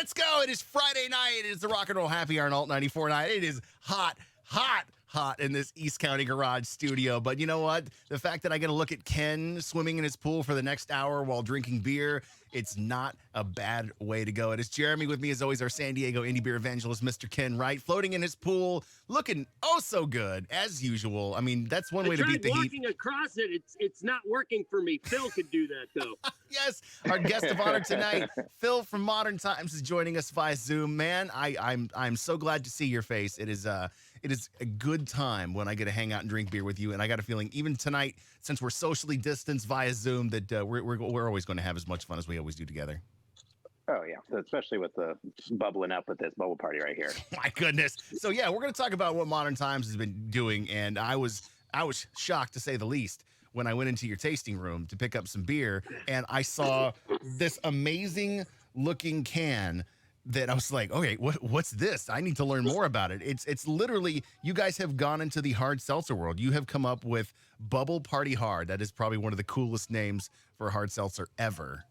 Let's go. It is Friday night. It is the Rock and Roll Happy Hour on Alt 94 night. It is hot, hot, hot in this East County garage studio. But you know what? The fact that I get to look at Ken swimming in his pool for the next hour while drinking beer, it's not a bad way to go. It is Jeremy with me, as always, our San Diego indie beer evangelist, Mr. Ken Wright, floating in his pool, looking oh so good, as usual. I mean, that's one way to beat the heat. Walking across it, it's not working for me. Phil could do that, though. Yes, our guest of honor tonight, Phil from Modern Times, is joining us via Zoom. Man, I'm so glad to see your face. It is a good time when I get to hang out and drink beer with you. And I got a feeling even tonight, since we're socially distanced via Zoom, that we're always going to have as much fun as we always do together. Oh, yeah, especially with the bubbling up with this bubble party right here. My goodness. So, yeah, we're going to talk about what Modern Times has been doing. And I was shocked, to say the least, when I went into your tasting room to pick up some beer, and I saw this amazing looking can that I was like, okay, what's this? I need to learn more about it. It's literally, you guys have gone into the hard seltzer world. You have come up with Bubble Party Hard. That is probably one of the coolest names for a hard seltzer ever.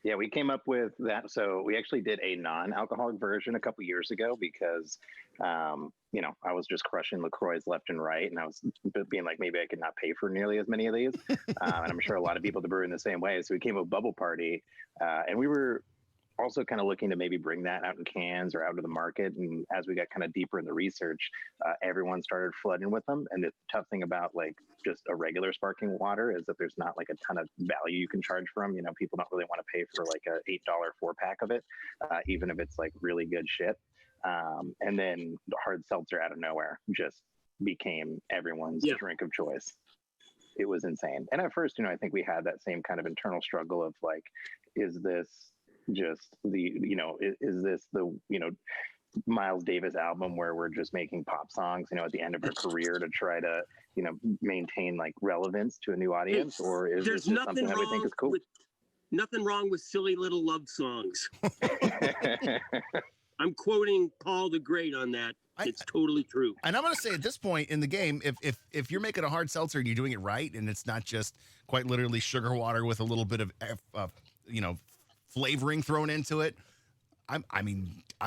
Yeah, we came up with that. So we actually did a non-alcoholic version a couple years ago because, I was just crushing LaCroix left and right. And I was being like, maybe I could not pay for nearly as many of these. And I'm sure a lot of people to brew in the same way. So we came up with Bubble Party. And we were also kind of looking to maybe bring that out in cans or out to the market. And as we got kind of deeper in the research, everyone started flooding with them. And the tough thing about like just a regular sparkling water is that there's not like a ton of value you can charge for them. People don't really want to pay for like a $8 4-pack of it, even if it's like really good shit. And then the hard seltzer out of nowhere just became everyone's drink of choice. It was insane. And at first, I think we had that same kind of internal struggle of like, is this just is this the Miles Davis album where we're just making pop songs at the end of our career to try to maintain like relevance to a new audience, or is this just something that we think is cool? Nothing wrong with silly little love songs. I'm quoting Paul the Great on that. It's totally true. And I'm going to say at this point in the game, if you're making a hard seltzer and you're doing it right, and it's not just quite literally sugar water with a little bit of flavoring thrown into it, I'm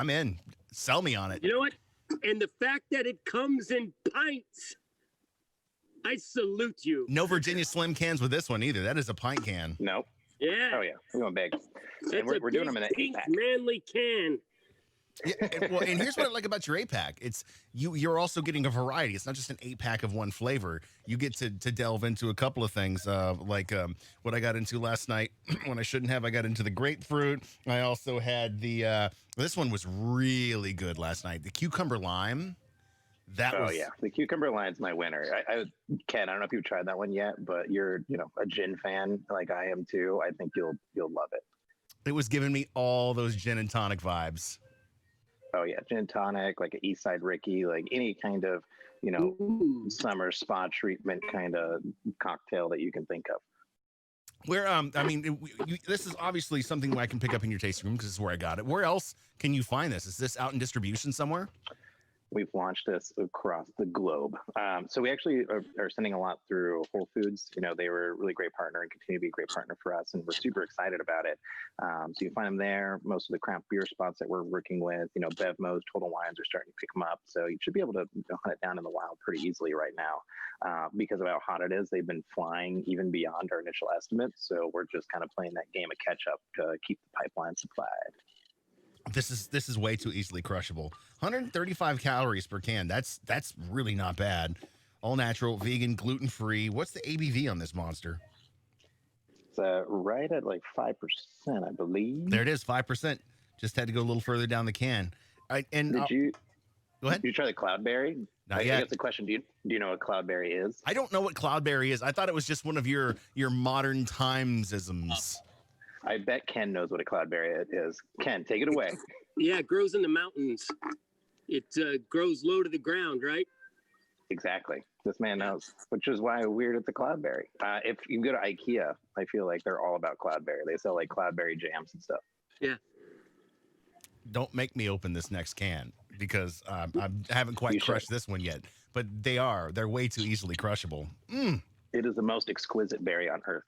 in. Sell me on it. You know what? And the fact that it comes in pints, I salute you. No Virginia Slim cans with this one either. That is a pint can. Nope. Yeah. Oh yeah, we're going big. And we're doing them in an 8-pack. Manly can. Yeah, and here's what I like about your 8-pack. It's you're also getting a variety. It's not just an 8-pack of one flavor. You get to delve into a couple of things, like what I got into last night when I shouldn't have. I got into the grapefruit. I also had this one was really good last night. The cucumber lime. Yeah, the cucumber lime's my winner. Ken, I don't know if you've tried that one yet, but you're a gin fan like I am too. I think you'll love it. It was giving me all those gin and tonic vibes. Oh yeah, gin and tonic, like an East Side Ricky, like any kind of, summer spa treatment kind of cocktail that you can think of. Where, this is obviously something I can pick up in your tasting room because this is where I got it. Where else can you find this? Is this out in distribution somewhere? We've launched this across the globe. So we actually are sending a lot through Whole Foods. They were a really great partner and continue to be a great partner for us, and we're super excited about it. So you find them there. Most of the craft beer spots that we're working with, BevMo's, Total Wines are starting to pick them up. So you should be able to hunt it down in the wild pretty easily right now. Because of how hot it is, they've been flying even beyond our initial estimates. So we're just kind of playing that game of catch up to keep the pipeline supplied. This is way too easily crushable. 135 calories per can. That's really not bad. All natural, vegan, gluten free. What's the ABV on this monster? It's right at like 5%, I believe. There it is, 5%. Just had to go a little further down the can. Go ahead. Did you try the Cloudberry? Not yet. I guess the question: Do you know what Cloudberry is? I don't know what Cloudberry is. I thought it was just one of your Modern Times isms. I bet Ken knows what a cloudberry is. Ken, take it away. Yeah, it grows in the mountains. It grows low to the ground, right? Exactly. This man knows, which is why I'm weird at the cloudberry. If you go to IKEA, I feel like they're all about cloudberry. They sell like cloudberry jams and stuff. Yeah. Don't make me open this next can because I haven't quite crushed this one yet. But they're way too easily crushable. It is the most exquisite berry on earth.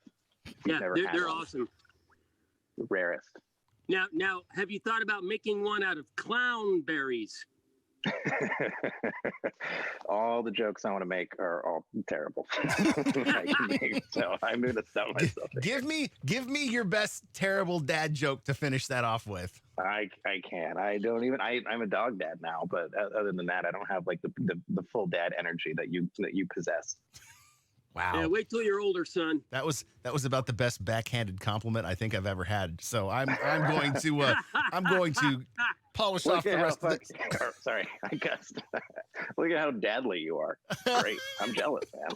Yeah, they're awesome. The rarest. Now, have you thought about making one out of clown berries? All the jokes I want to make are all terrible. So I'm going to stop myself. Give me your best terrible dad joke to finish that off with. I can't. I don't even. I'm a dog dad now, but other than that, I don't have like the full dad energy that you possess. Wow. Yeah, wait till you're older, son. That was about the best backhanded compliment I think I've ever had. So I'm going to polish off the rest of it. Sorry, I guessed. Look at how dadly you are. Great. I'm jealous, man.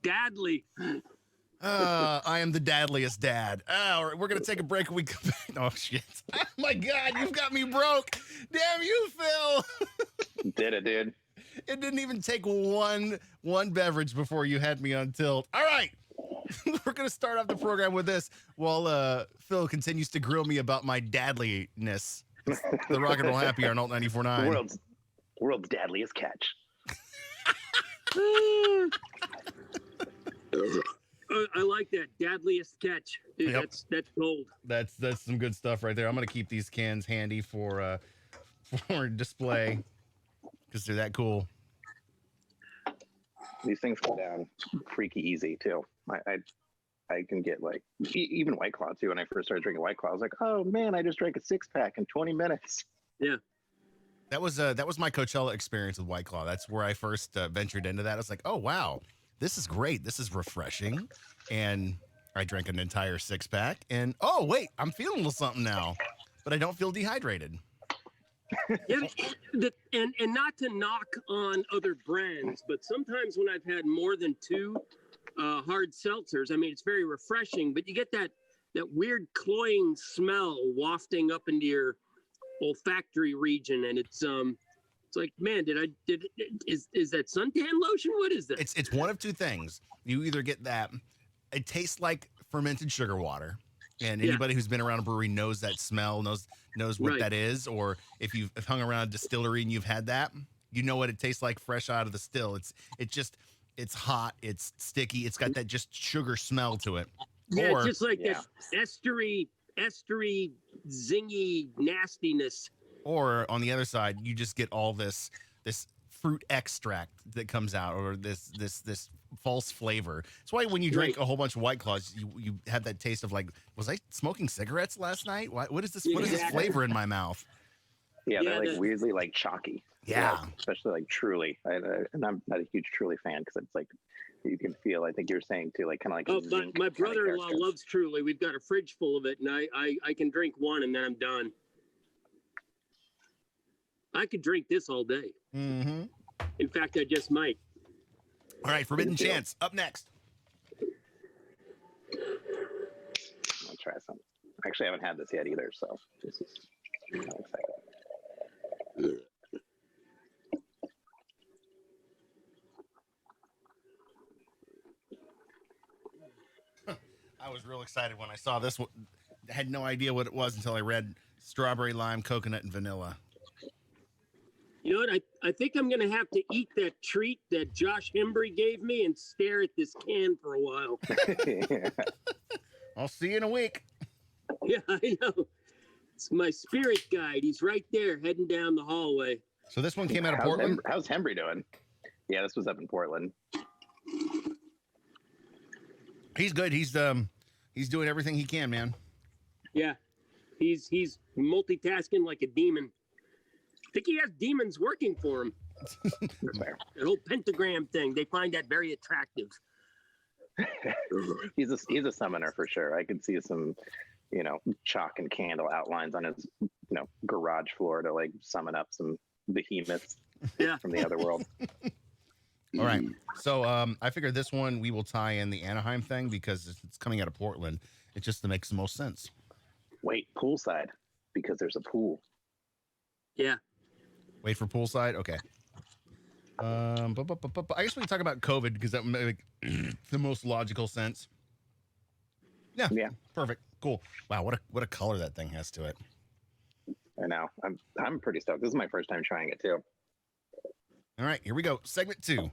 Dadly. I am the dadliest dad. All right, we're going to take a break when we come back. Oh, shit. Oh, my God, you've got me broke. Damn you, Phil. Did it, dude. It didn't even take one beverage before you had me on tilt. All right. We're going to start off the program with this while Phil continues to grill me about my dadliness. The Rock and Roll Happy on Alt 94.9. World's dadliest catch. I like that. Dadliest catch. Dude, Yep. That's gold. That's some good stuff right there. I'm going to keep these cans handy for display because they're that cool. These things go down freaky easy too. I can get like even White Claw too. When I first started drinking White Claw, I was like, oh man, I just drank a 6-pack in 20 minutes. Yeah. That was my Coachella experience with White Claw. That's where I first ventured into that. I was like, oh wow, this is great. This is refreshing. And I drank an entire 6-pack. And oh wait, I'm feeling a little something now, but I don't feel dehydrated. Yeah, and not to knock on other brands, but sometimes when I've had more than two hard seltzers, I mean, it's very refreshing, but you get that weird cloying smell wafting up into your olfactory region, and it's like, man, is that suntan lotion? What is that? It's one of two things. You either get that, it tastes like fermented sugar water. And anybody who's been around a brewery knows that smell, knows what that is. Or if you've hung around a distillery and you've had that, you know what it tastes like fresh out of the still. It's hot, it's sticky, it's got that just sugar smell to it. Yeah, it's just like that estery, zingy nastiness. Or on the other side, you just get all this fruit extract that comes out, or this false flavor. That's why when you drink a whole bunch of White Claws, you have that taste of like, was I smoking cigarettes last night? What is this? What is this flavor in my mouth? Yeah, they're like weirdly like chalky. Yeah, especially like Truly. And I'm not a huge Truly fan because it's like you can feel. I think you're saying too, like kind of like. Oh, my brother-in-law loves Truly. We've got a fridge full of it, and I can drink one and then I'm done. I could drink this all day. Mm-hmm. In fact, I just might. All right, Forbidden Chance up next. I'll try some. Actually, I haven't had this yet either, so this is exciting. I was real excited when I saw this one. I had no idea what it was until I read strawberry, lime, coconut, and vanilla. You know what? I think I'm going to have to eat that treat that Josh Hembry gave me and stare at this can for a while. I'll see you in a week. Yeah, I know. It's my spirit guide. He's right there heading down the hallway. So this one came out of Portland? How's Hembry doing? Yeah, this was up in Portland. He's good. He's doing everything he can, man. Yeah. He's multitasking like a demon. I think he has demons working for him. That whole pentagram thing, they find that very attractive. He's a summoner for sure. I could see some, chalk and candle outlines on his, garage floor to like summon up some behemoths from the other world. All right. So I figured this one we will tie in the Anaheim thing because it's coming out of Portland. It just makes the most sense. Wait, poolside, because there's a pool. Yeah. Wait for poolside? Okay. I guess we can talk about COVID because that would make the most logical sense. Yeah. Yeah. Perfect. Cool. Wow. What a color that thing has to it. I know. I'm pretty stoked. This is my first time trying it too. All right. Here we go. Segment 2.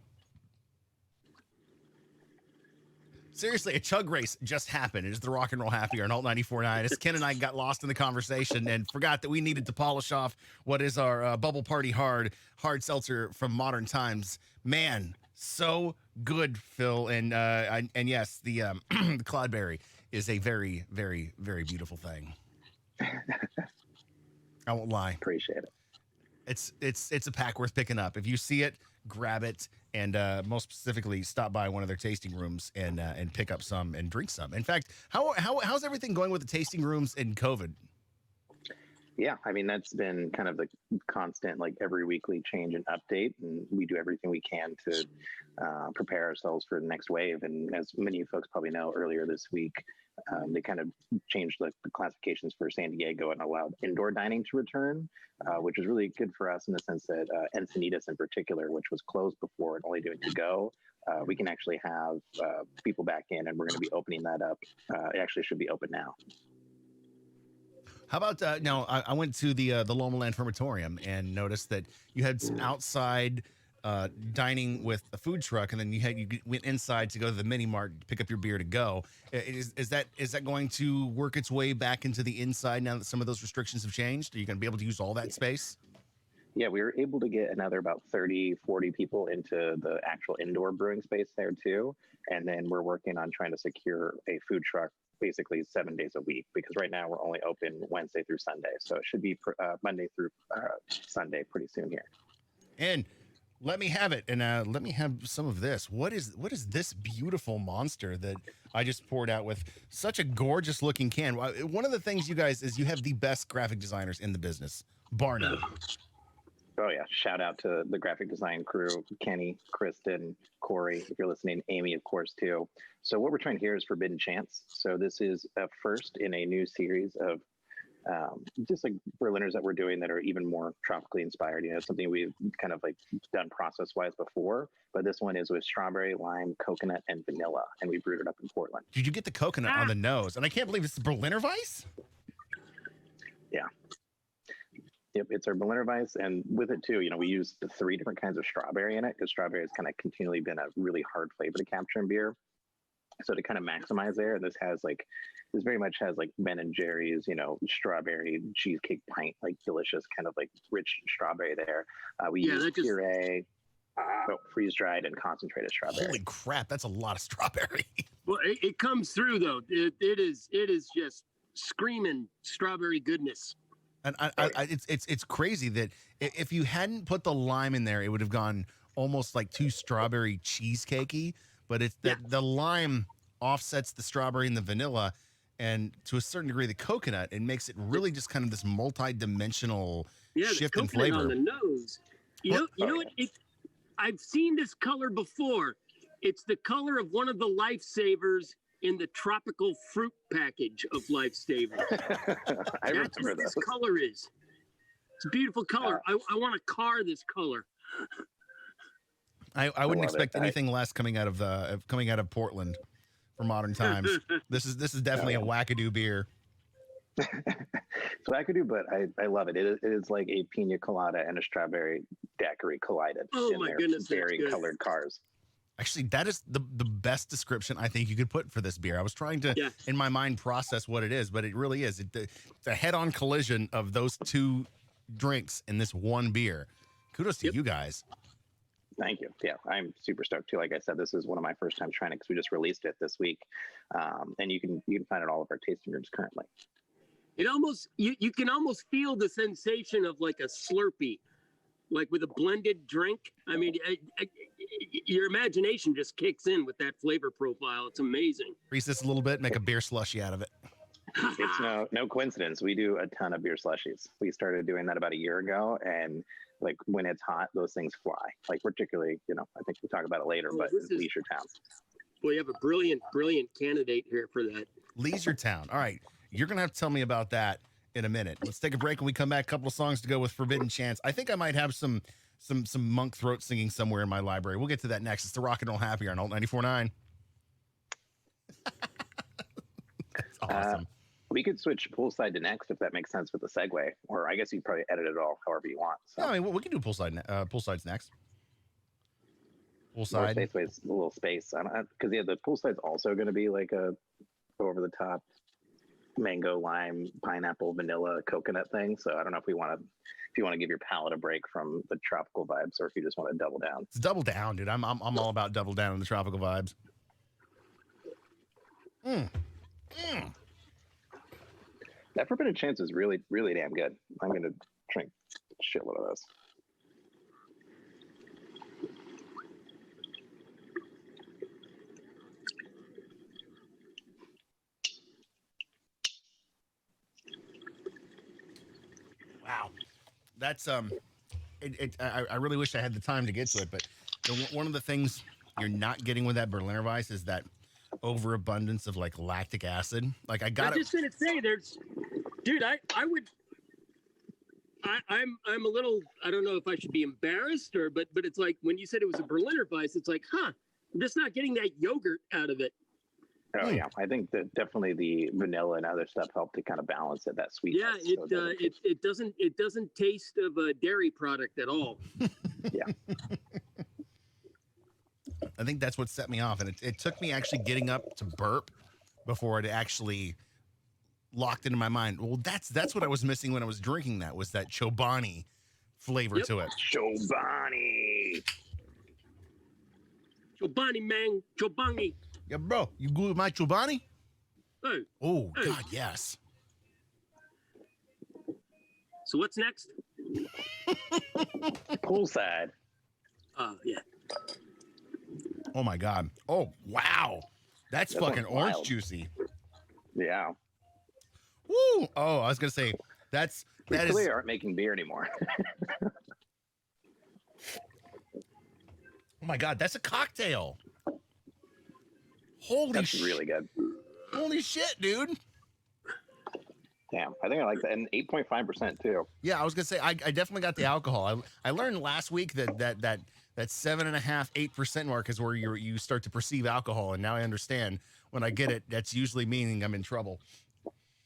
Seriously, a chug race just happened. It is the Rock and Roll Happy Hour on Alt 94.9. As Ken and I got lost in the conversation and forgot that we needed to polish off what is our Bubble Party hard seltzer from Modern Times. Man, so good, Phil. And yes, the the Cloudberry is a very, very, very beautiful thing. I won't lie. Appreciate it. It's a pack worth picking up. If you see it, grab it, and most specifically, stop by one of their tasting rooms and pick up some and drink some. In fact, how's everything going with the tasting rooms in COVID? Yeah, I mean, that's been kind of the constant, like every weekly change and update, and we do everything we can to prepare ourselves for the next wave. And as many of you folks probably know, earlier this week, they kind of changed the classifications for San Diego and allowed indoor dining to return, which is really good for us in the sense that Encinitas in particular, which was closed before and only doing to go, we can actually have people back in, and we're going to be opening that up. It actually should be open now. How about now? I went to the Loma Land Fermatorium and noticed that you had some outside dining with a food truck, and then you went inside to go to the mini mart to pick up your beer to go. Is that going to work its way back into the inside now that some of those restrictions have changed? Are you going to be able to use all that space? Yeah, we were able to get another about 30, 40 people into the actual indoor brewing space there too. And then we're working on trying to secure a food truck basically 7 days a week, because right now we're only open Wednesday through Sunday. So it should be Monday through Sunday pretty soon here. And let me have it, and let me have some of this. What is this beautiful monster that I just poured out with such a gorgeous looking can? One of the things, you guys, is you have the best graphic designers in the business, bar none. Oh yeah, shout out to the graphic design crew, Kenny, Kristen, Corey, if you're listening, Amy, of course, too. So what we're trying here is Forbidden Chance. So this is a first in a new series of just like Berliners that we're doing that are even more tropically inspired. You know, something we've kind of like done process-wise before, but this one is with strawberry, lime, coconut, and vanilla, and we brewed it up in Portland. Did you get the coconut on the nose? And I can't believe it's Berliner Weiss? Yeah. Yep, it's our Berliner Weiss, and with it too, you know, we use the 3 different kinds of strawberry in it, because strawberry has kind of continually been a really hard flavor to capture in beer. So to kind of maximize there, this very much has like Ben and Jerry's, you know, strawberry cheesecake pint, like delicious kind of like rich strawberry there. We use puree, freeze dried, and concentrated strawberry. Holy crap, that's a lot of strawberry. Well, it comes through though. It is just screaming strawberry goodness. And it's crazy that if you hadn't put the lime in there, it would have gone almost like too strawberry cheesecakey. But it's that the lime offsets the strawberry and the vanilla, and to a certain degree the coconut. It makes it really just kind of this multi-dimensional shift in flavor. On the nose. You know what? I've seen this color before. It's the color of one of the Lifesavers in the tropical fruit package of Lifesavers. That's what this color is. It's a beautiful color. I want to car this color. I wouldn't expect anything less coming out of Portland for Modern Times. This is definitely a wackadoo beer. It's wackadoo, but I love it. It is like a pina colada and a strawberry daiquiri collided in my their goodness, varying colored cars. Actually, that is the best description I think you could put for this beer. I was trying to, in my mind, process what it is, but it really is. It's a head-on collision of those two drinks in this one beer. Kudos to you guys. Thank you. Yeah, I'm super stoked too. Like I said, this is one of my first times trying it because we just released it this week, and you can find it all of our tasting rooms currently. It almost you can almost feel the sensation of like a Slurpee, like with a blended drink. I mean, your imagination just kicks in with that flavor profile. It's amazing. Freeze this a little bit, make a beer slushy out of it. It's no coincidence. We do a ton of beer slushies. We started doing that about a year ago, and like when it's hot, those things fly. Like particularly, you know, I think we'll talk about it later, but Leisure Town. We have a brilliant candidate here for that. Leisure Town. All right, you're gonna have to tell me about that in a minute. Let's take a break. When we come back, a couple of songs to go with Forbidden Chance. I think I might have some monk throat singing somewhere in my library. We'll get to that next. It's the Rock and Roll Happy Hour on Alt 94.9. That's awesome. We could switch poolside to next if that makes sense with the segue, or I guess you'd probably edit it all however you want. So. No, I mean, we can do poolside's next. more Poolside. space, a little space. I don't because the poolside's also going to be like a over the top mango, lime, pineapple, vanilla, coconut thing. So I don't know if you want to give your palate a break from the tropical vibes, or if you just want to double down. It's double down, dude. I'm all about double down in the tropical vibes. Mm. Mm. That Forbidden Chance is really, really damn good. I'm going to drink a shitload of those. Wow, that's I really wish I had the time to get to it, but one of the things you're not getting with that Berliner Weiss is that overabundance of like lactic acid. Like I got I'm just gonna say, dude, I would. I'm a little, I don't know if I should be embarrassed but it's like when you said it was a Berliner Weiss, it's like, I'm just not getting that yogurt out of it. Oh yeah, I think that definitely the vanilla and other stuff help to kind of balance it, that sweetness. Yeah, it doesn't taste of a dairy product at all. Yeah. I think that's what set me off, and it took me actually getting up to burp before it actually locked into my mind. Well, that's what I was missing when I was drinking that, was that Chobani flavor to it. Chobani. Chobani, man. Chobani. Yeah, bro, you good with my Chobani? Hey. Oh, Hey. God, yes. So what's next? Poolside. Yeah. Oh, my God. Oh, wow. That's fucking one's orange wild. juicy. Yeah. Woo! Oh, I was going to say, that Clearly is... aren't making beer anymore. Oh, my God, that's a cocktail. Holy That's really good. Holy shit, dude. Damn, I think I like that. And 8.5% too. Yeah, I was gonna say I definitely got the alcohol. I learned last week that 7.5%, 8% mark is where you start to perceive alcohol, and now I understand. When I get it, that's usually meaning I'm in trouble.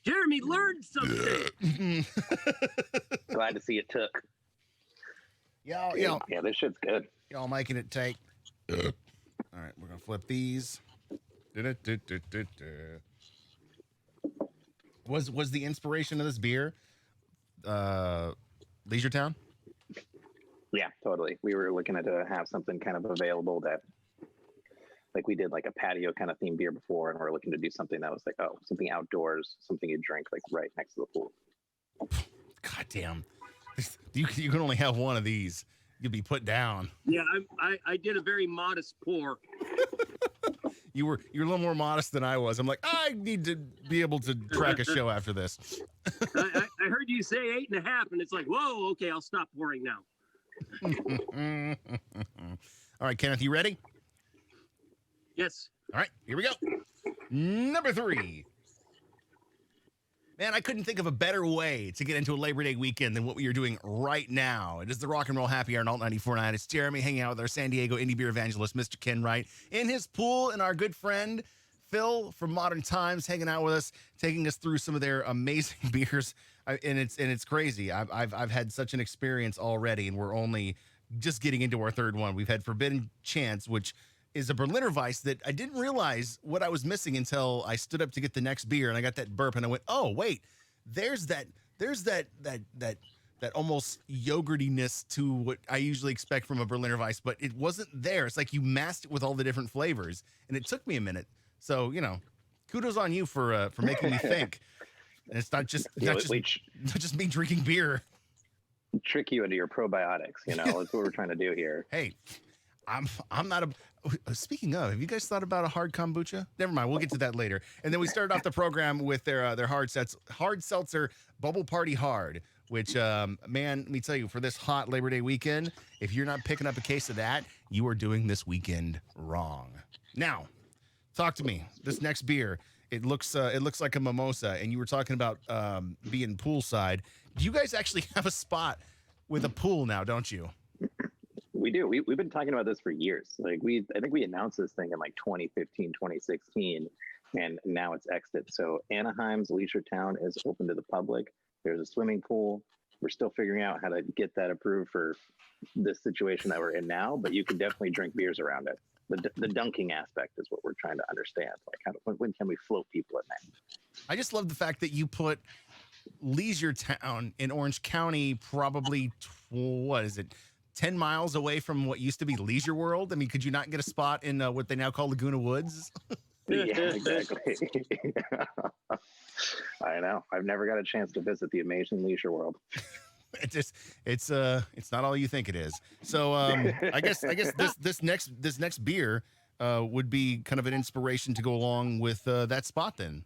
Jeremy learned something. Glad to see it took. Yeah, this shit's good. y'all making it take. All right, we're gonna flip these. Was the inspiration of this beer Leisure Town? Yeah, totally. We were looking to have something kind of available that, like we did like a patio kind of themed beer before, and we're looking to do something that was like, something outdoors, something you drink like right next to the pool. God damn. You can only have one of these. You'll be put down. Yeah, I did a very modest pour. You're a little more modest than I was. I'm like, I need to be able to track a show after this. I heard you say 8.5, and it's like, whoa, okay, I'll stop pouring now. All right, Kenneth, you ready? Yes. All right, here we go. Number 3. Man, I couldn't think of a better way to get into a Labor Day weekend than what we are doing right now. It is the Rock and Roll Happy Hour on Alt 94.9. It's Jeremy hanging out with our San Diego indie beer evangelist, Mr. Ken Wright, in his pool, and our good friend Phil from Modern Times hanging out with us, taking us through some of their amazing beers. And it's crazy. I've had such an experience already, and we're only just getting into our third one. We've had Forbidden Chance, which is a Berliner Weiss that I didn't realize what I was missing until I stood up to get the next beer, and I got that burp, and I went, oh wait, there's that almost yogurtiness to what I usually expect from a Berliner Weiss, but it wasn't there. It's like you masked it with all the different flavors, and it took me a minute. So kudos on you for making me think. And it's not just me drinking beer. Trick you into your probiotics. That's what we're trying to do here. Hey, I'm not a. Speaking of, have you guys thought about a hard kombucha? Never mind, we'll get to that later. And then we started off the program with their hard seltzer Bubble Party Hard, which man, let me tell you, for this hot Labor Day weekend, if you're not picking up a case of that, you are doing this weekend wrong. Now, talk to me. This next beer, it looks like a mimosa, and you were talking about being poolside. Do you guys actually have a spot with a pool now, don't you? We do. We've been talking about this for years. Like I think we announced this thing in like 2015, 2016, and now it's exited. So Anaheim's Leisure Town is open to the public. There's a swimming pool. we're still figuring out how to get that approved for this situation that we're in now. But you can definitely drink beers around it. The dunking aspect is what we're trying to understand. Like, when can we float people in there? I just love the fact that you put Leisure Town in Orange County, probably what is it, 10 miles away from what used to be Leisure World. I mean, could you not get a spot in what they now call Laguna Woods? Yeah, exactly. I know. I've never got a chance to visit the amazing Leisure World. It's not all you think it is. So I guess this next beer would be kind of an inspiration to go along with that spot then.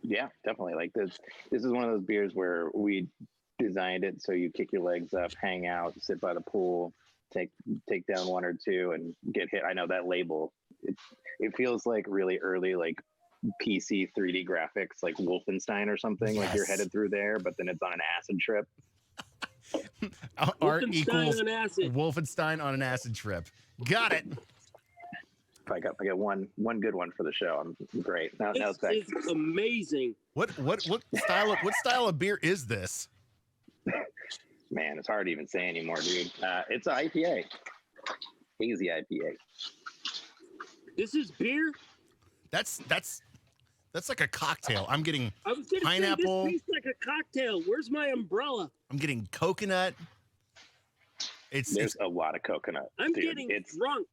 Yeah, definitely. Like this is one of those beers where we designed it so you kick your legs up, hang out, sit by the pool, take down one or two, and get hit. I know that label. It feels like really early, like PC 3D graphics, like Wolfenstein or something. Yes. Like you're headed through there, but then it's on an acid trip. Art equals Wolfenstein on an acid trip. Got it. I got one good one for the show. I'm great. Now it's back. It's amazing. What style of beer is this? Man, it's hard to even say anymore, dude. It's an IPA, hazy IPA. This is beer. That's like a cocktail. I'm getting pineapple. Say, this tastes like a cocktail. Where's my umbrella? I'm getting coconut. There's a lot of coconut. I'm getting drunk.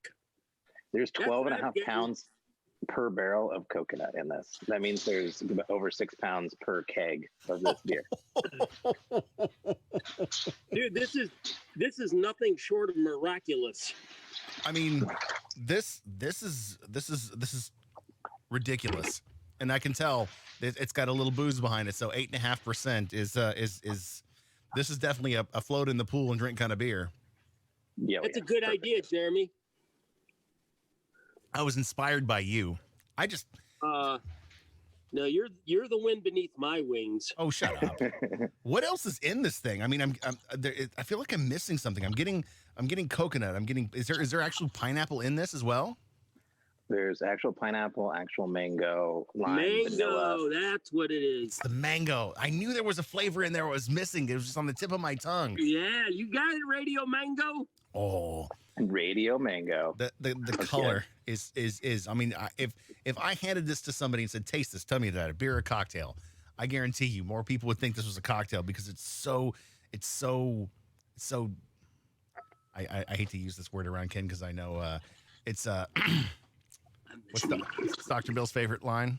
There's 12.5 pounds per barrel of coconut in this. That means there's over 6 pounds per keg of this beer. Dude, this is nothing short of miraculous. I mean, this is ridiculous, and I can tell it's got a little booze behind it. So 8.5% is this is definitely a float in the pool and drink kind of beer. Yeah, that's a good idea, Jeremy. I was inspired by you. No, you're the wind beneath my wings. Oh, shut up. What else is in this thing? I mean, I feel like I'm missing something. I'm getting coconut. Is there actual pineapple in this as well? There's actual pineapple, actual mango, lime, vanilla. That's what it is. It's the mango. I knew there was a flavor in there I was missing. It was just on the tip of my tongue. Yeah, you got it, Radio Mango. Oh, Radio Mango. The color is. I mean, if I handed this to somebody and said, "Taste this, tell me that a beer or cocktail," I guarantee you more people would think this was a cocktail because it's so. I hate to use this word around Ken because I know it's what's Dr. Bill's favorite line?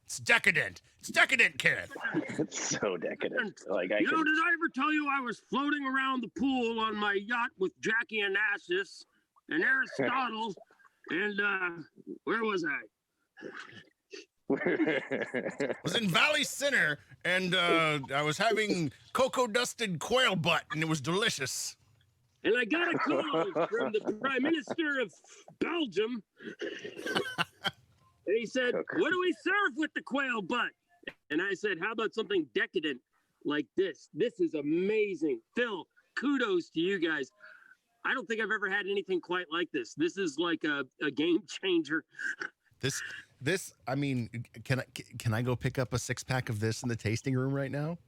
It's decadent. It's decadent, Kenneth. It's so decadent. Like did I ever tell you I was floating around the pool on my yacht with Jackie Onassis and Aristotle and where was I? Was in Valley Center and I was having cocoa dusted quail butt and it was delicious. And I got a call from the Prime Minister of Belgium. And he said, "What do we serve with the quail butt?" And I said, "How about something decadent like this? This is amazing." Phil, kudos to you guys. I don't think I've ever had anything quite like this. This is like a game changer. This, I mean, can I go pick up a 6-pack of this in the tasting room right now?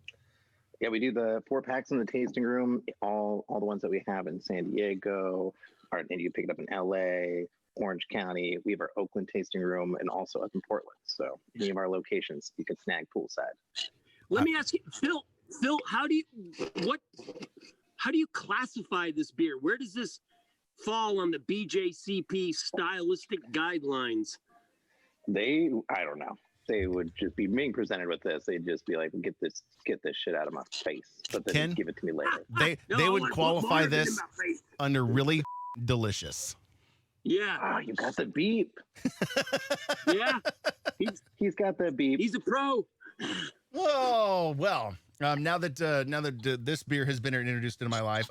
Yeah, we do the 4-packs in the tasting room. All the ones that we have in San Diego, and you pick it up in LA, Orange County. We have our Oakland tasting room and also up in Portland. So any of our locations you can snag poolside. Let me ask you, Phil, how do you classify this beer? Where does this fall on the BJCP stylistic guidelines? I don't know. They would just be being presented with this. They'd just be like, get this shit out of my face. But then give it to me later. They would qualify this under really delicious. Yeah. Oh, you got the beep. Yeah. He's got the beep. He's a pro. Oh, well, now that this beer has been introduced into my life,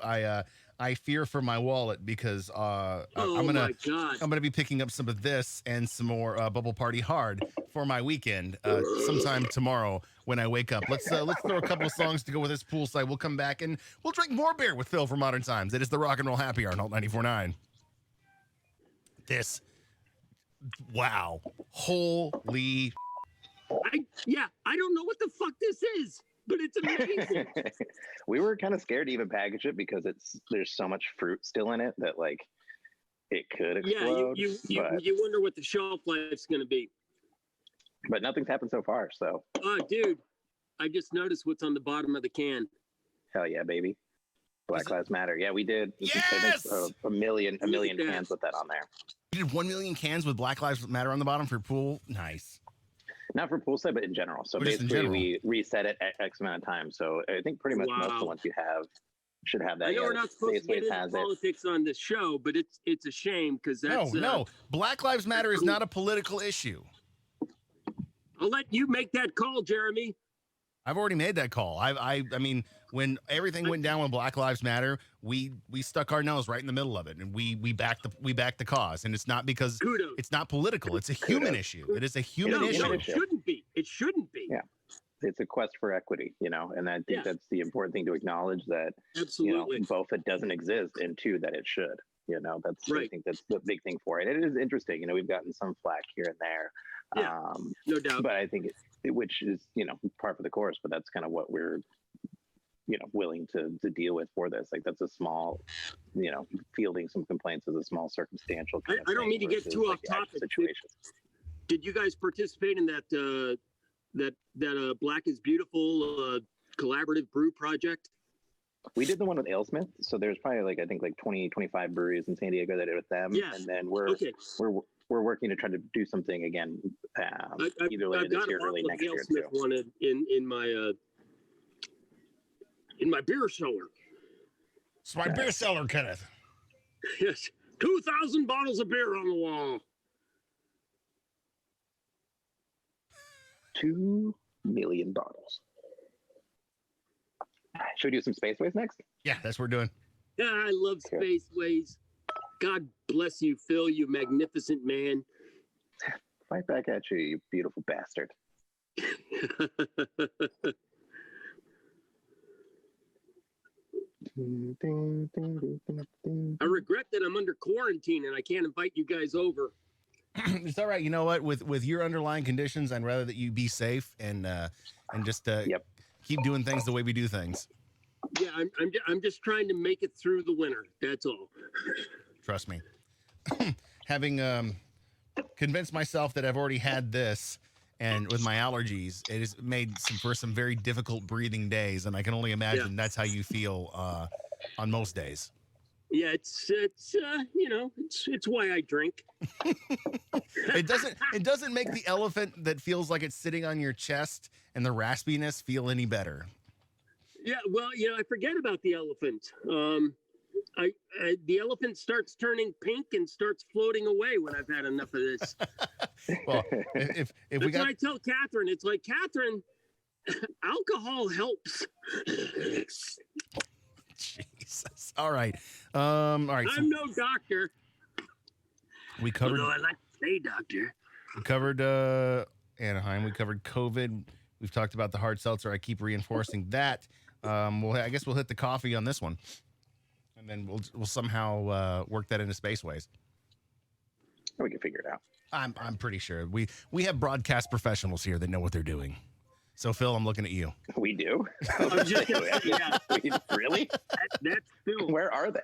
I fear for my wallet because I'm gonna be picking up some of this and some more Bubble Party Hard for my weekend sometime tomorrow when I wake up. Let's throw a couple of songs to go with this poolside. We'll come back and we'll drink more beer with Phil from Modern Times. It is the Rock and Roll Happy Hour on Alt 94.9. Wow, holy! I don't know what the fuck this is. but it's amazing. We were kind of scared to even package it because there's so much fruit still in it that like it could explode. You wonder what the shelf life's going to be. But nothing's happened so far. So, dude, I just noticed what's on the bottom of the can. hell yeah, baby. Black Lives Matter. Yeah, we did. Yes! I think a million cans with that on there. You did 1 million cans with Black Lives Matter on the bottom for your pool. Nice. Not for poolside, but in general. So Just in basically, general. we reset it at X amount of time. So I think pretty much most of the ones you have should have that. I know we're not supposed to get Spaceways into has it. politics on this show, but it's a shame because that's No. Black Lives Matter is not a political issue. I'll let you make that call, Jeremy. I've already made that call. I mean, when everything went down with Black Lives Matter, we stuck our nose right in the middle of it, and we backed the cause. And it's not because Kudos. it's not political. It's a human issue. It is a human issue. No, it shouldn't be. It shouldn't be. Yeah. It's a quest for equity, and I think that's the important thing to acknowledge, that Absolutely. both it doesn't exist and two, that it should. That's Right. I think that's the big thing for it. And it is interesting. We've gotten some flack here and there. Yeah, no doubt. But I think which is part of the course. But that's kind of what we're willing to deal with for this. Like that's a small, fielding some complaints is a small circumstantial. Kind of I don't thing mean to get versus, too like, off the actual topic. situation. Did you guys participate in that Black is Beautiful collaborative brew project? We did the one with AleSmith, so there's probably I think 20, 25 breweries in San Diego that did it with them. Yes. And then we're working to try to do something again, either later this year or early next year too. One in my beer cellar. It's my beer cellar, Kenneth. Yes, 2,000 bottles of beer on the wall. 2 million bottles. Should we do some Spaceways next? Yeah, that's what we're doing. Yeah, I love Spaceways. God bless you, Phil, you magnificent man. Right back at you, you beautiful bastard. I regret that I'm under quarantine and I can't invite you guys over. It's all right. You know what? With your underlying conditions, I'd rather that you be safe and just keep doing things the way we do things. Yeah, I'm just trying to make it through the winter. That's all. Trust me. Having convinced myself that I've already had this, and with my allergies, it has made for some very difficult breathing days, and I can only imagine that's how you feel on most days. Yeah, it's why I drink. It doesn't make the elephant that feels like it's sitting on your chest and the raspiness feel any better. Yeah, well, I forget about the elephant. The elephant starts turning pink and starts floating away when I've had enough of this. Well, if That's we got, what I tell Catherine. It's like, Catherine, alcohol helps. Jesus. All right. All right. I'm no doctor. We covered. Although I like to say doctor. We covered Anaheim. We covered COVID. We've talked about the hard seltzer. I keep reinforcing that. I guess we'll hit the coffee on this one, and then we'll somehow work that into Spaceways. We can figure it out. I'm pretty sure we have broadcast professionals here that know what they're doing. So Phil, I'm looking at you. We do. Yeah. Really? That's Phil. Where are they?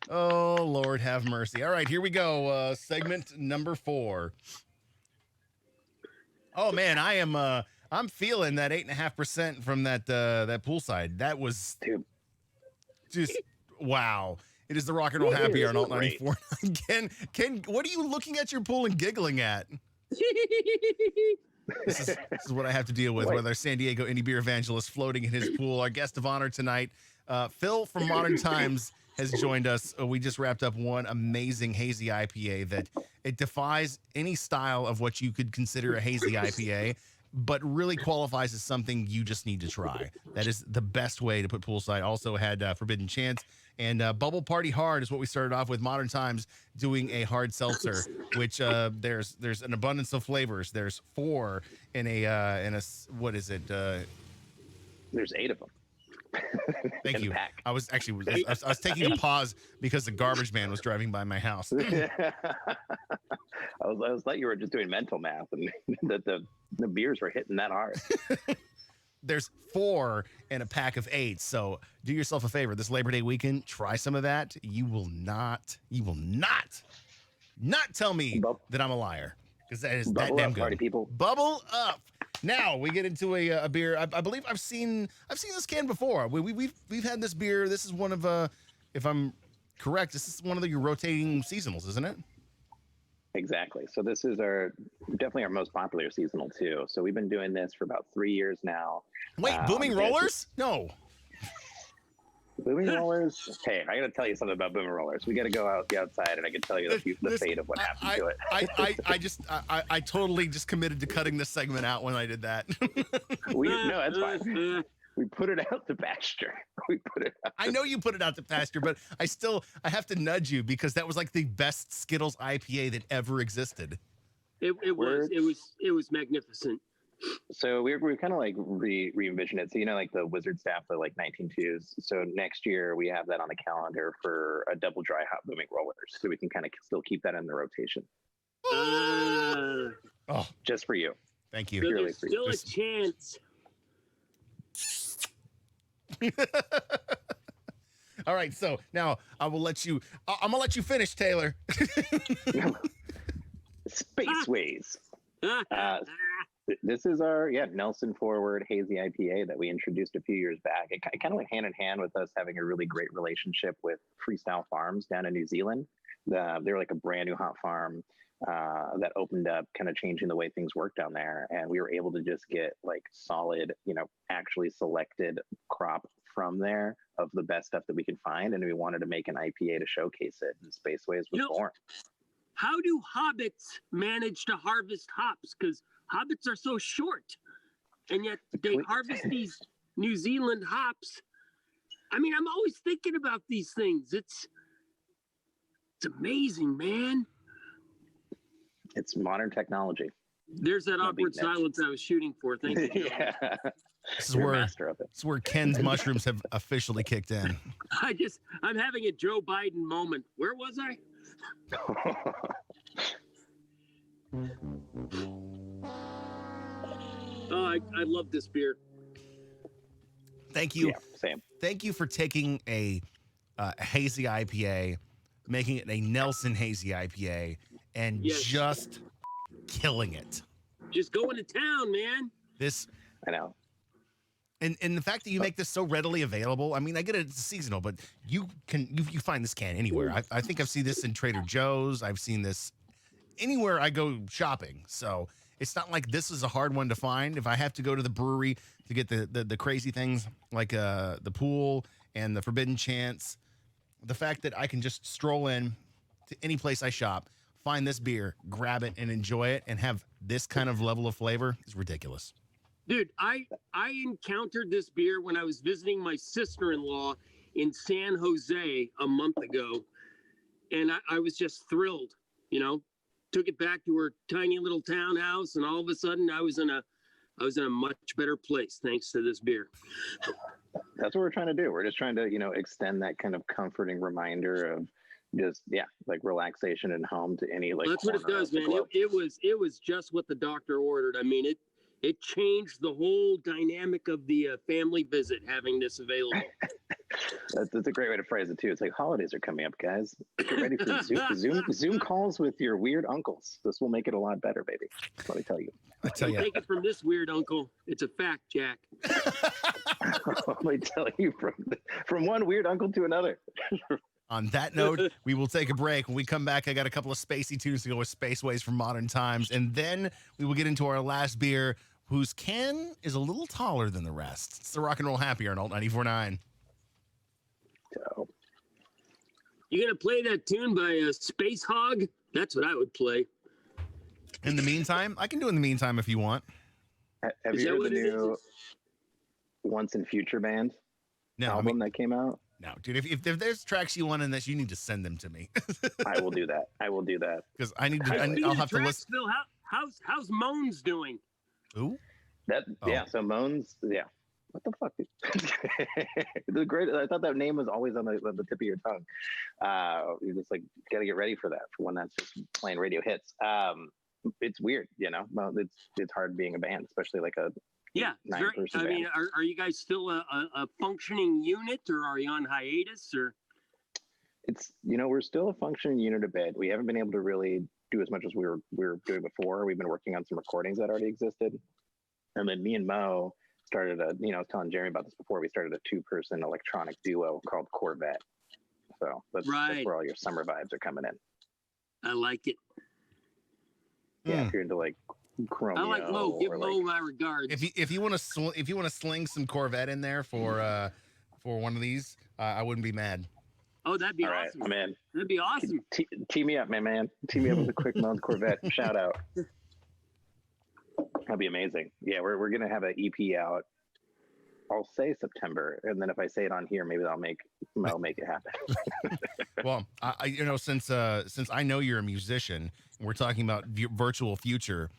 Oh Lord, have mercy. All right, here we go. Segment number 4. Oh man, I'm feeling that 8.5% from that poolside. That was just wow. It is the Rock and Roll Happy Hour on Alt 94. Ken, what are you looking at your pool and giggling at? This is what I have to deal with our San Diego indie beer evangelist floating in his pool. Our guest of honor tonight, Phil from Modern Times, has joined us. We just wrapped up one amazing hazy IPA that it defies any style of what you could consider a hazy IPA, but really qualifies as something you just need to try. That is the best way to put poolside. Also had Forbidden Chance and Bubble Party Hard is what we started off with. Modern Times doing a hard seltzer, which there's an abundance of flavors. There's 4 in a what is it? There's 8 of them. Thank In you. pack. I was taking a pause because the garbage man was driving by my house. I thought you were just doing mental math, and that the beers were hitting that hard. There's 4 in a pack of 8. So do yourself a favor. This Labor Day weekend, try some of that. You will not tell me that I'm a liar, because that is that Bubble damn up, good. party people. Bubble up. Now we get into a beer. I believe I've seen this can before. We've had this beer. This is one of if I'm correct, this is one of your rotating seasonals, isn't it? Exactly. So this is definitely our most popular seasonal too. So we've been doing this for about 3 years now. Wait, Booming Rollers? No. Booming Rollers. Hey, I got to tell you something about Booming Rollers. We got to go out the outside, and I can tell you the fate of what happened to it. I totally just committed to cutting this segment out when I did that. No, that's fine. We put it out to pasture. I know you put it out to pasture, but I have to nudge you, because that was like the best Skittles IPA that ever existed. It was magnificent. So we're kind of like re-envision it. So, like the Wizard staff, the like 19.2s. So next year we have that on the calendar for a double dry hop Booming Rollers. So we can kind of still keep that in the rotation. Just for you. Thank you. So there's still a chance. All right. So now I'm gonna let you finish, Taylor. Spaceways. This is our Nelson Forward Hazy IPA that we introduced a few years back. It kind of went hand in hand with us having a really great relationship with Freestyle Farms down in New Zealand. They're like a brand new hot farm that opened up, kind of changing the way things work down there. And we were able to just get like solid, actually selected crop from there of the best stuff that we could find. And we wanted to make an IPA to showcase it. And Spaceways was born. How do hobbits manage to harvest hops? Because hobbits are so short, and yet they harvest these New Zealand hops. I mean, I'm always thinking about these things. It's amazing, man. It's modern technology. There's that awkward silence I was shooting for. Thank you. Yeah. This is where Ken's mushrooms have officially kicked in. I'm having a Joe Biden moment. Where was I? Oh, I love this beer. Thank you. Yeah, same. Thank you for taking a hazy IPA, making it a Nelson hazy IPA, and just killing it. Just going to town, man. I know. And the fact that you make this so readily available, I mean, I get it, it's seasonal, but you find this can anywhere. I think I've seen this in Trader Joe's. I've seen this anywhere I go shopping. So it's not like this is a hard one to find. If I have to go to the brewery to get the crazy things like the pool and the Forbidden Chance, the fact that I can just stroll in to any place I shop, find this beer, grab it, and enjoy it, and have this kind of level of flavor is ridiculous. Dude, I encountered this beer when I was visiting my sister-in-law in San Jose a month ago, and I was just thrilled. Took it back to her tiny little townhouse, and all of a sudden I was in a much better place thanks to this beer. That's what we're trying to do. We're just trying to extend that kind of comforting reminder of just like relaxation and home to any like. That's what it does, man. It was just what the doctor ordered. I mean, it changed the whole dynamic of the family visit having this available. That's a great way to phrase it too. It's like holidays are coming up, guys. Get ready for Zoom calls with your weird uncles. This will make it a lot better, baby. Let me tell you. Take it from this weird uncle. It's a fact, Jack. Let me tell you, from one weird uncle to another. On that note, we will take a break. When we come back, I got a couple of spacey tunes to go with Spaceways from Modern Times. And then we will get into our last beer, whose can is a little taller than the rest. It's the Rock and Roll Happy Hour on Alt 94.9. You gonna play that tune by Space Hog? That's what I would play. In the meantime, I can do in the meantime if you want. Have you heard the new Once and Future Band album that came out? No, dude. If there's tracks you want in this, you need to send them to me. I will do that. Because I need to. I'll have to listen. How's Moans doing? Ooh. Yeah. So Moans. Yeah. what the fuck? The great. I thought that name was always on the tip of your tongue. You just like got to get ready for that for when that's just playing radio hits. It's weird, Well, it's hard being a band, especially like a Yeah, nine-person I mean, band. are you guys still a functioning unit, or are you on hiatus, or? It's we're still a functioning unit a bit. We haven't been able to really do as much as we were doing before. We've been working on some recordings that already existed, and then me and Mo started I was telling Jeremy about this before. We started a 2-person electronic duo called Corvette. So that's where all your summer vibes are coming in. I like it. Yeah, if you're into like Chromeo. I like Mo. Give Mo my regards. If you want to sling some Corvette in there for one of these, I wouldn't be mad. Oh, that'd be all right, awesome. I'm in. That'd be awesome. Tee me up, man. Tee me up with a quick Mo's Corvette. Shout out. That'd be amazing. Yeah, we're gonna have an EP out. I'll say September, and then if I say it on here, maybe I'll make it happen. Well, since I know you're a musician, and we're talking about virtual future,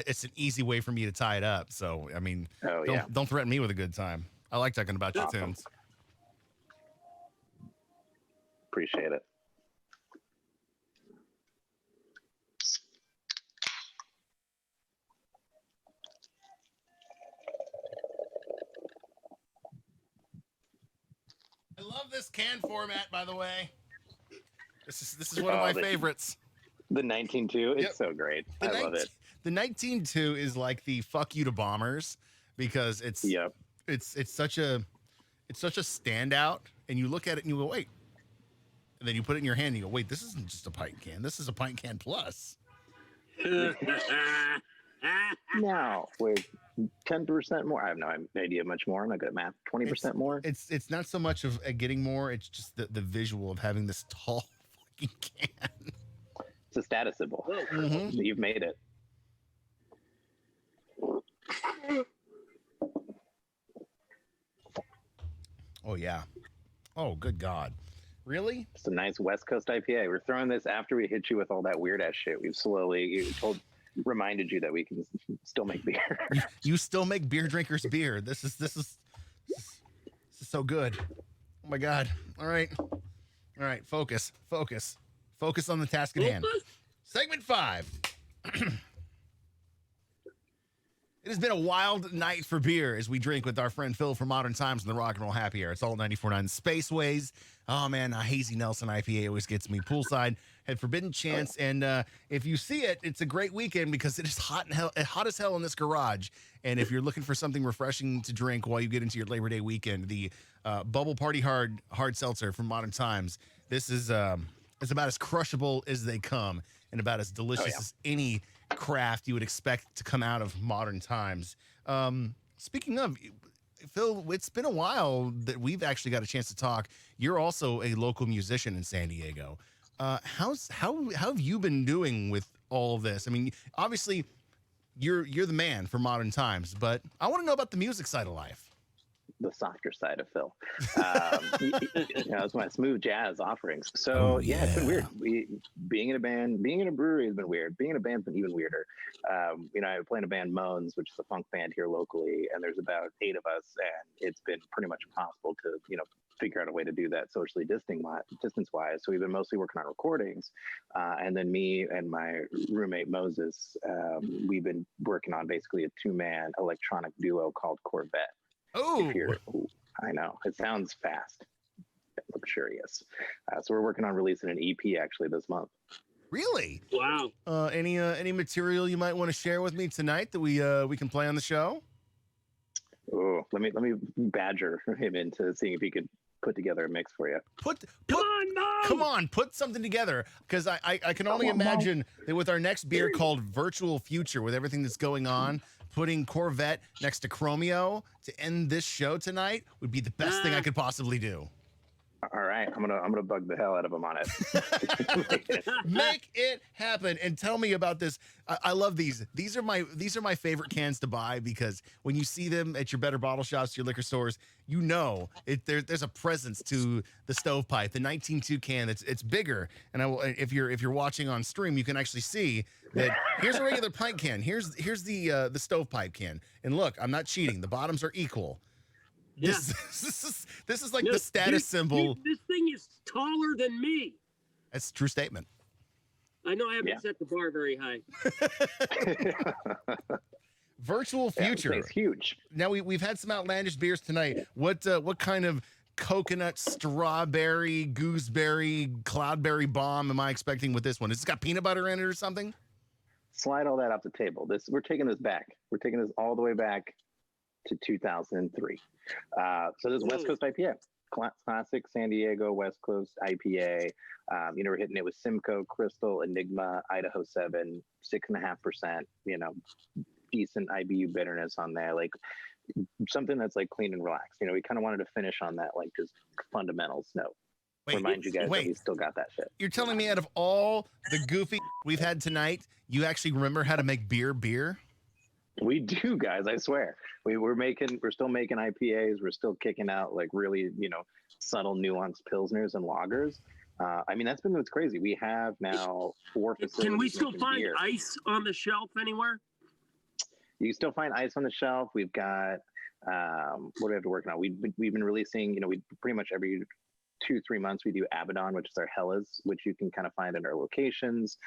it's an easy way for me to tie it up. So I mean, don't threaten me with a good time. I like talking about your tunes. Appreciate it. I love this can format, by the way. This is one of my favorites. The 19.2, it's so great. I love it. The 19.2 is like the fuck you to Bombers because it's such a standout, and you look at it and you go, wait. And then you put it in your hand and you go, wait, this isn't just a pint can. This is a pint can plus. Now, with 10% more, I have no idea much more. I'm not good at math. 20% more? It's not so much of getting more. It's just the visual of having this tall fucking can. It's a status symbol. Mm-hmm. You've made it. Oh, yeah. Oh, good God. Really? It's a nice West Coast IPA. We're throwing this after we hit you with all that weird ass shit. We've reminded you that we can still make beer. You still make beer drinkers beer. This is so good. Oh my God. All right. Focus on the task at hand. Segment 5. It has been a wild night for beer as we drink with our friend Phil from Modern Times and the Rock and Roll Happy Hour. It's all 94.9 Spaceways. Oh, man, a Hazy Nelson IPA always gets me. Poolside had Forbidden Chance, and if you see it, it's a great weekend because it is hot as hell in this garage. And if you're looking for something refreshing to drink while you get into your Labor Day weekend, the Bubble Party Hard Seltzer from Modern Times, this is it's about as crushable as they come and about as delicious as any craft you would expect to come out of Modern Times. Speaking of, Phil, it's been a while that we've actually got a chance to talk. You're also a local musician in San Diego. How have you been doing with all of this? I mean, obviously, you're the man for Modern Times, but I want to know about the music side of life. The softer side of Phil. It's my smooth jazz offerings. So it's been weird. Being in a band, being in a brewery has been weird. Being in a band's been even weirder. I play in a band Moans, which is a funk band here locally, and there's about 8 of us, and it's been pretty much impossible to, figure out a way to do that socially distance-wise. So we've been mostly working on recordings, and then me and my roommate Moses, we've been working on basically a 2-man electronic duo called Corvette. Oh, I know. It sounds fast, luxurious. So we're working on releasing an EP actually this month. Really? Wow. Any material you might want to share with me tonight that we can play on the show? Oh, let me badger him into seeing if he could put together a mix for you. Come on, put something together, because I can only imagine that with our next beer called Virtual Future, with everything that's going on, putting Corvette next to Chromeo to end this show tonight would be the best thing I could possibly do. All right, I'm gonna bug the hell out of him on it. Make it happen and tell me about this. I love these. These are my favorite cans to buy because when you see them at your Better Bottle Shops, your liquor stores, there's a presence to the stovepipe. The 19.2 can, it's bigger. And if you're watching on stream, you can actually see that. Here's a regular pint can. Here's the stovepipe can. And look, I'm not cheating. The bottoms are equal. Yeah. This is like No, the status dude, symbol. dude, this thing is taller than me. That's a true statement. I know I haven't Yeah. set the bar very high. Virtual Yeah, future. it's huge. Now we've had some outlandish beers tonight. What kind of coconut, strawberry, gooseberry, cloudberry bomb am I expecting with this one? Has it got peanut butter in it or something? Slide all that off the table. We're taking this back. We're taking this all the way back to 2003. So this is West Coast IPA, classic San Diego West Coast IPA. We're hitting it with Simcoe, Crystal, Enigma, Idaho 7, 6.5%. Decent IBU bitterness on there, like something that's like clean and relaxed. We kind of wanted to finish on that like just fundamentals note. Remind you guys that we still got that shit. You're telling me out of all the goofy we've had tonight, you actually remember how to make beer? We do, guys. I swear. We're still making IPAs. We're still kicking out like really, subtle, nuanced pilsners and lagers. That's been what's crazy. We have now 4 facilities. Can we still making find beer. ice on the shelf anywhere? You can still find ice on the shelf. We've got what do we have to work on? We've been releasing. We pretty much every 2-3 months we do Abaddon, which is our Hellas, which you can kind of find in our locations.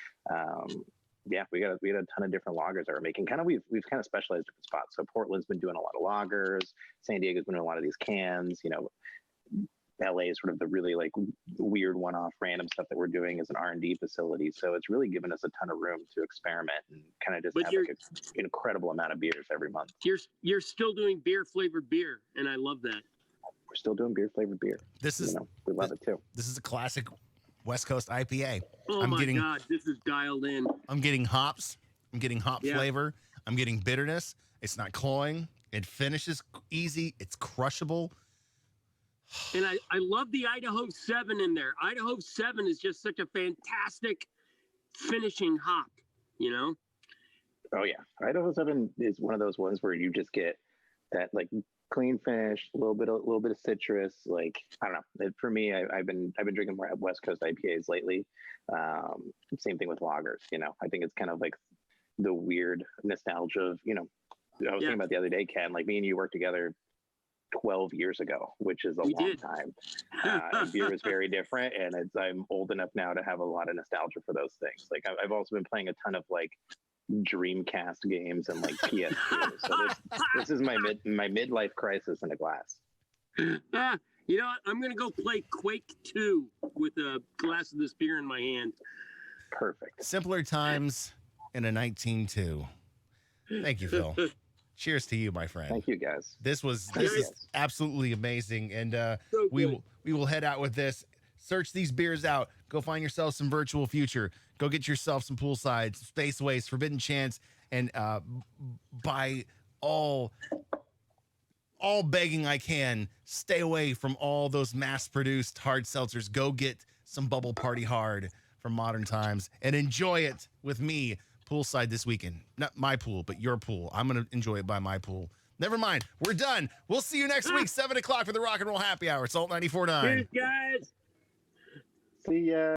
We got a ton of different lagers that we're making. We've kind of specialized different spots. So Portland's been doing a lot of lagers. San Diego's been doing a lot of these cans. LA is sort of the really like weird one-off random stuff that we're doing as an R&D facility. So it's really given us a ton of room to experiment and kind of just have like an incredible amount of beers every month. You're still doing beer flavored beer, and I love that. We're still doing beer flavored beer. We love it too. This is a classic West Coast IPA. Oh God, this is dialed in. I'm getting hops. I'm getting hop flavor. I'm getting bitterness. It's not cloying. It finishes easy. It's crushable. And I love the Idaho 7 in there. Idaho 7 is just such a fantastic finishing hop, Oh yeah, Idaho 7 is one of those ones where you just get that like clean finish, a little bit of citrus. Like I don't know. For me, I've been drinking more West Coast IPAs lately. Same thing with lagers. I think it's kind of like the weird nostalgia of I was thinking about the other day, Ken. Like me and you worked together 12 years ago, which is a long time. And beer is very different, and I'm old enough now to have a lot of nostalgia for those things. Like I've also been playing a ton of like Dreamcast games and like PS. So this is my midlife crisis in a glass. I'm gonna go play Quake 2 with a glass of this beer in my hand. Perfect. Simpler times in a 19.2. Thank you, Phil. Cheers to you, my friend. Thank you, guys. This is absolutely amazing, and So we will head out with this. Search these beers out. Go find yourself some virtual future. Go get yourself some poolside, some Space Waste, Forbidden Chance, and by all begging I can, stay away from all those mass-produced hard seltzers. Go get some Bubble Party Hard from Modern Times and enjoy it with me poolside this weekend. Not my pool, but your pool. I'm going to enjoy it by my pool. Never mind. We're done. We'll see you next week, 7 o'clock for the Rock and Roll Happy Hour. Salt 94.9. Cheers, guys. See ya.